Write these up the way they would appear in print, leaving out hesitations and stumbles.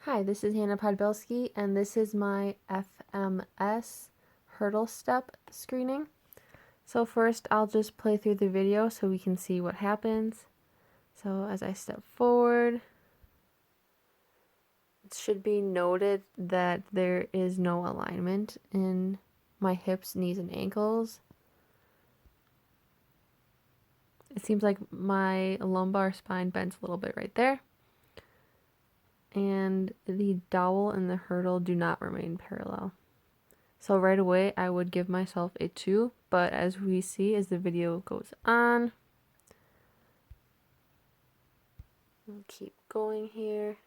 Hi, this is Hanna Podbielski, and this is my FMS hurdle step screening. So first, I'll just play through the video so we can see what happens. So as I step forward, it should be noted that there is no alignment in my hips, knees, and ankles. It seems like my lumbar spine bends a little bit right there. And the dowel and the hurdle do not remain parallel. So right away, I would give myself a 2, but as we see as the video goes on, we'll keep going here.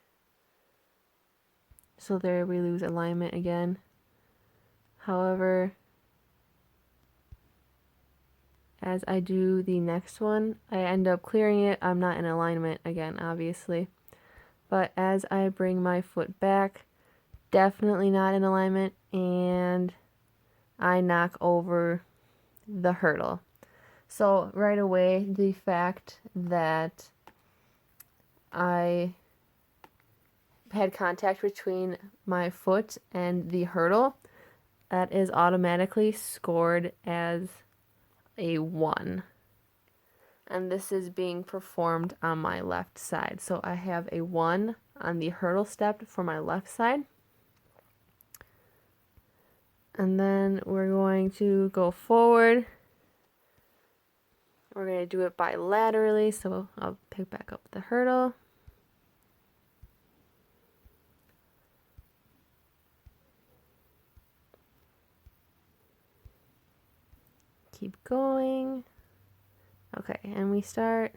So there we lose alignment again. However, as I do the next one, I end up clearing it. I'm not in alignment again, obviously. But as I bring my foot back, definitely not in alignment, and I knock over the hurdle. So right away, the fact that I had contact between my foot and the hurdle, that is automatically scored as a 1. And this is being performed on my left side. So I have a 1 on the hurdle step for my left side. And then we're going to go forward. We're going to do it bilaterally. So I'll pick back up the hurdle. Keep going. Okay, and we start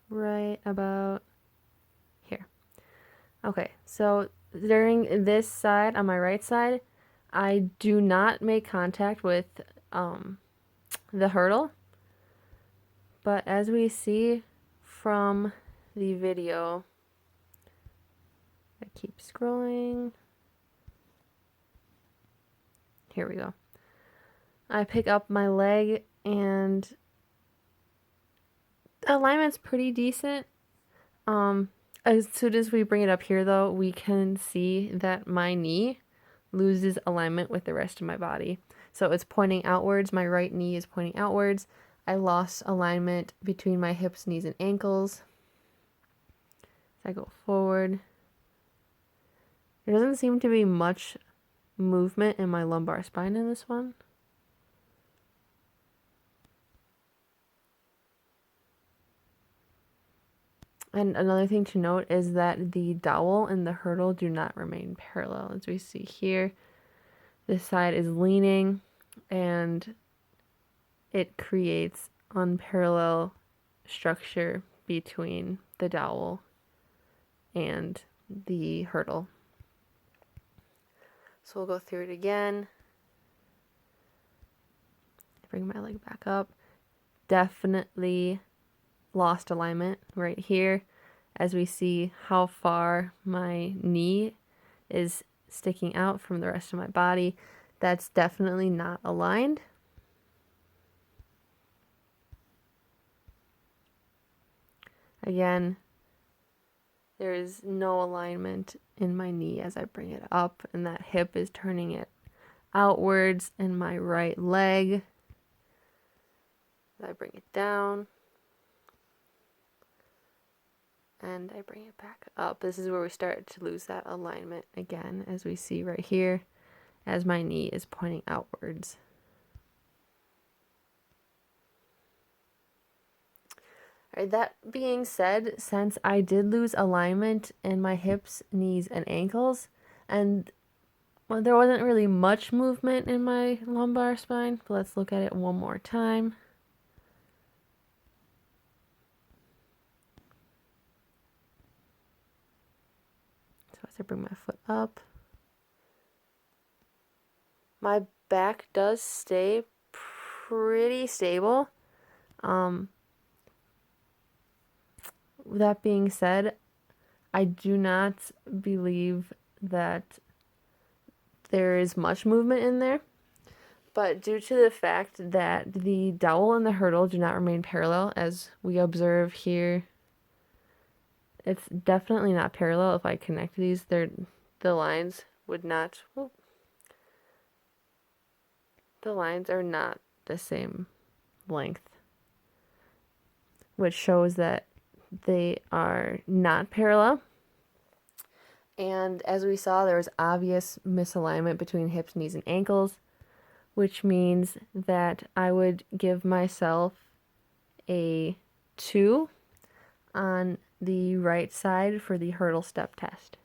right about here. Okay, so during this side, on my right side, I do not make contact with the hurdle. But as we see from the video, I keep scrolling. Here we go. I pick up my leg and the alignment's pretty decent. As soon as we bring it up here though, we can see that my knee loses alignment with the rest of my body. So it's pointing outwards. My right knee is pointing outwards. I lost alignment between my hips, knees, and ankles. As I go forward, there doesn't seem to be much movement in my lumbar spine in this one. And another thing to note is that the dowel and the hurdle do not remain parallel. As we see here, this side is leaning and it creates unparalleled structure between the dowel and the hurdle. So we'll go through it again. Bring my leg back up. Definitely lost alignment right here as we see how far my knee is sticking out from the rest of my body. That's definitely not aligned. Again, there is no alignment in my knee as I bring it up, and that hip is turning it outwards in my right leg. I bring it down. And I bring it back up. This is where we start to lose that alignment again, as we see right here, as my knee is pointing outwards. All right, that being said, since I did lose alignment in my hips, knees, and ankles, and well, there wasn't really much movement in my lumbar spine, but let's look at it one more time. As I bring my foot up, my back does stay pretty stable. That being said, I do not believe that there is much movement in there. But due to the fact that the dowel and the hurdle do not remain parallel, as we observe here It's definitely not parallel. If I connect these, the lines would not, the lines are not the same length, which shows that they are not parallel. And as we saw, there was obvious misalignment between hips, knees, and ankles, which means that I would give myself a 2 on the right side for the hurdle step test.